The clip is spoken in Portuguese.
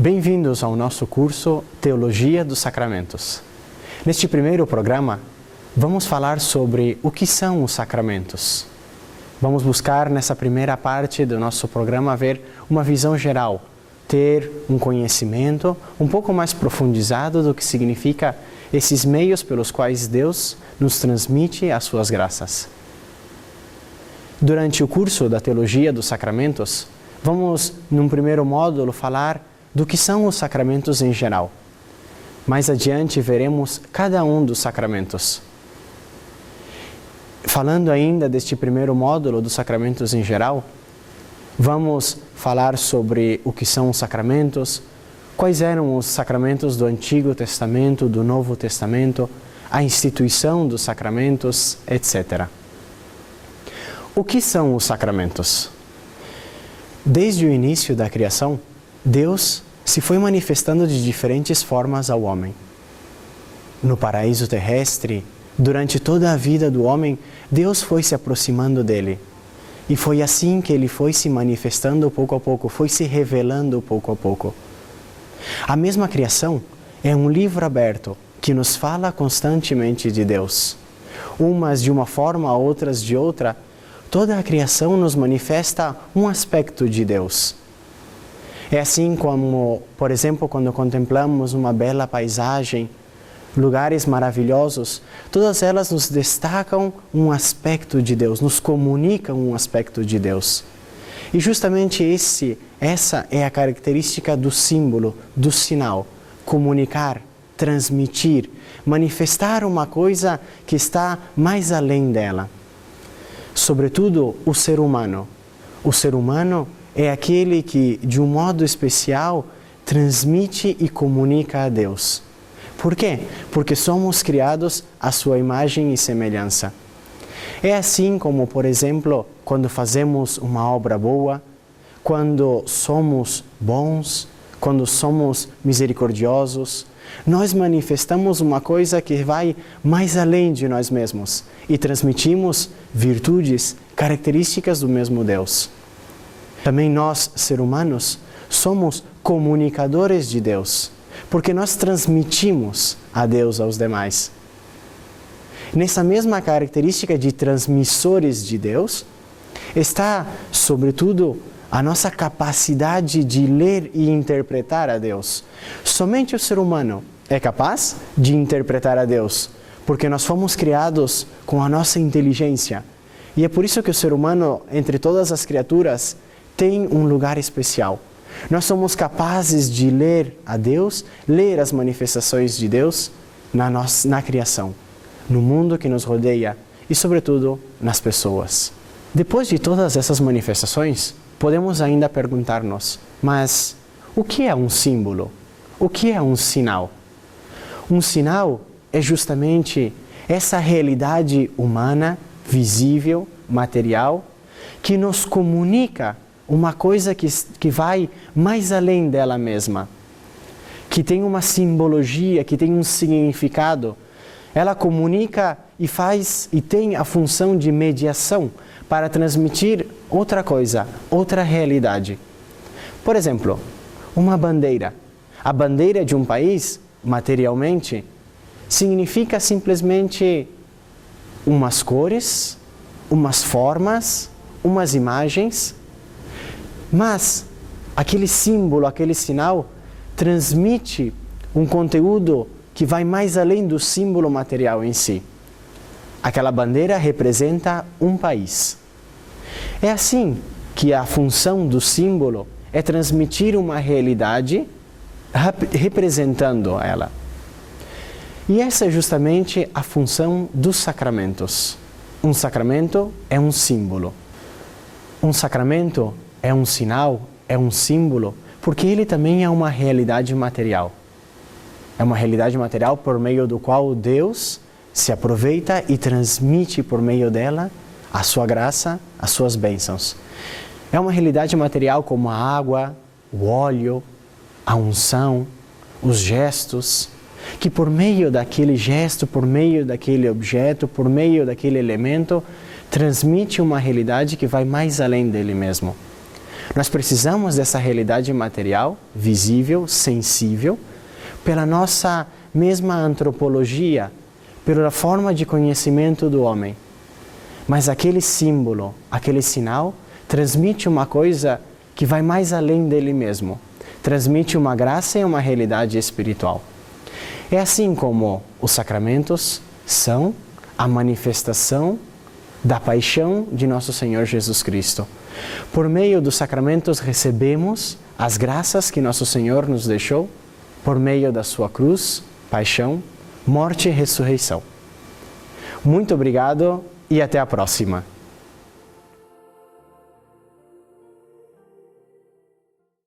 Bem-vindos ao nosso curso Teologia dos Sacramentos. Neste primeiro programa, vamos falar sobre o que são os sacramentos. Vamos buscar nessa primeira parte do nosso programa ver uma visão geral, ter um conhecimento um pouco mais profundizado do que significa esses meios pelos quais Deus nos transmite as suas graças. Durante o curso da Teologia dos Sacramentos, vamos, num primeiro módulo, falar do que são os sacramentos em geral. Mais adiante veremos cada um dos sacramentos. Falando ainda deste primeiro módulo dos sacramentos em geral, vamos falar sobre o que são os sacramentos, quais eram os sacramentos do Antigo Testamento, do Novo Testamento, a instituição dos sacramentos, etc. O que são os sacramentos? Desde o início da criação, Deus se foi manifestando de diferentes formas ao homem. No paraíso terrestre, durante toda a vida do homem, Deus foi se aproximando dele. E foi assim que ele foi se manifestando pouco a pouco, foi se revelando pouco a pouco. A mesma criação é um livro aberto que nos fala constantemente de Deus. Umas de uma forma, outras de outra. Toda a criação nos manifesta um aspecto de Deus. É assim como, por exemplo, quando contemplamos uma bela paisagem, lugares maravilhosos, todas elas nos destacam um aspecto de Deus, nos comunicam um aspecto de Deus. E justamente essa é a característica do símbolo, do sinal, comunicar, transmitir, manifestar uma coisa que está mais além dela. Sobretudo o ser humano. O ser humano é aquele que, de um modo especial, transmite e comunica a Deus. Por quê? Porque somos criados à sua imagem e semelhança. É assim como, por exemplo, quando fazemos uma obra boa, quando somos bons, quando somos misericordiosos, nós manifestamos uma coisa que vai mais além de nós mesmos e transmitimos virtudes, características do mesmo Deus. Também nós, seres humanos, somos comunicadores de Deus, porque nós transmitimos a Deus aos demais. Nessa mesma característica de transmissores de Deus, está, sobretudo, a nossa capacidade de ler e interpretar a Deus. Somente o ser humano é capaz de interpretar a Deus, porque nós fomos criados com a nossa inteligência. E é por isso que o ser humano, entre todas as criaturas, tem um lugar especial. Nós somos capazes de ler a Deus, ler as manifestações de Deus na criação, no mundo que nos rodeia e, sobretudo, nas pessoas. Depois de todas essas manifestações, podemos ainda perguntar-nos, mas o que é um símbolo? O que é um sinal? Um sinal é justamente essa realidade humana, visível, material, que nos comunica uma coisa que vai mais além dela mesma, que tem uma simbologia, que tem um significado. Ela comunica e tem a função de mediação para transmitir outra coisa, outra realidade. Por exemplo, uma bandeira. A bandeira de um país, materialmente, significa simplesmente umas cores, umas formas, umas imagens. Mas aquele símbolo, aquele sinal, transmite um conteúdo que vai mais além do símbolo material em si. Aquela bandeira representa um país. É assim que a função do símbolo é transmitir uma realidade representando ela. E essa é justamente a função dos sacramentos. Um sacramento é um símbolo. Um sacramento é um sinal, é um símbolo, porque ele também é uma realidade material. É uma realidade material por meio do qual Deus se aproveita e transmite por meio dela a sua graça, as suas bênçãos. É uma realidade material como a água, o óleo, a unção, os gestos, que por meio daquele gesto, por meio daquele objeto, por meio daquele elemento, transmite uma realidade que vai mais além dele mesmo. Nós precisamos dessa realidade material, visível, sensível, pela nossa mesma antropologia, pela forma de conhecimento do homem. Mas aquele símbolo, aquele sinal, transmite uma coisa que vai mais além dele mesmo. Transmite uma graça e uma realidade espiritual. É assim como os sacramentos são a manifestação da paixão de nosso Senhor Jesus Cristo. Por meio dos sacramentos recebemos as graças que nosso Senhor nos deixou, por meio da sua cruz, paixão, morte e ressurreição. Muito obrigado e até a próxima.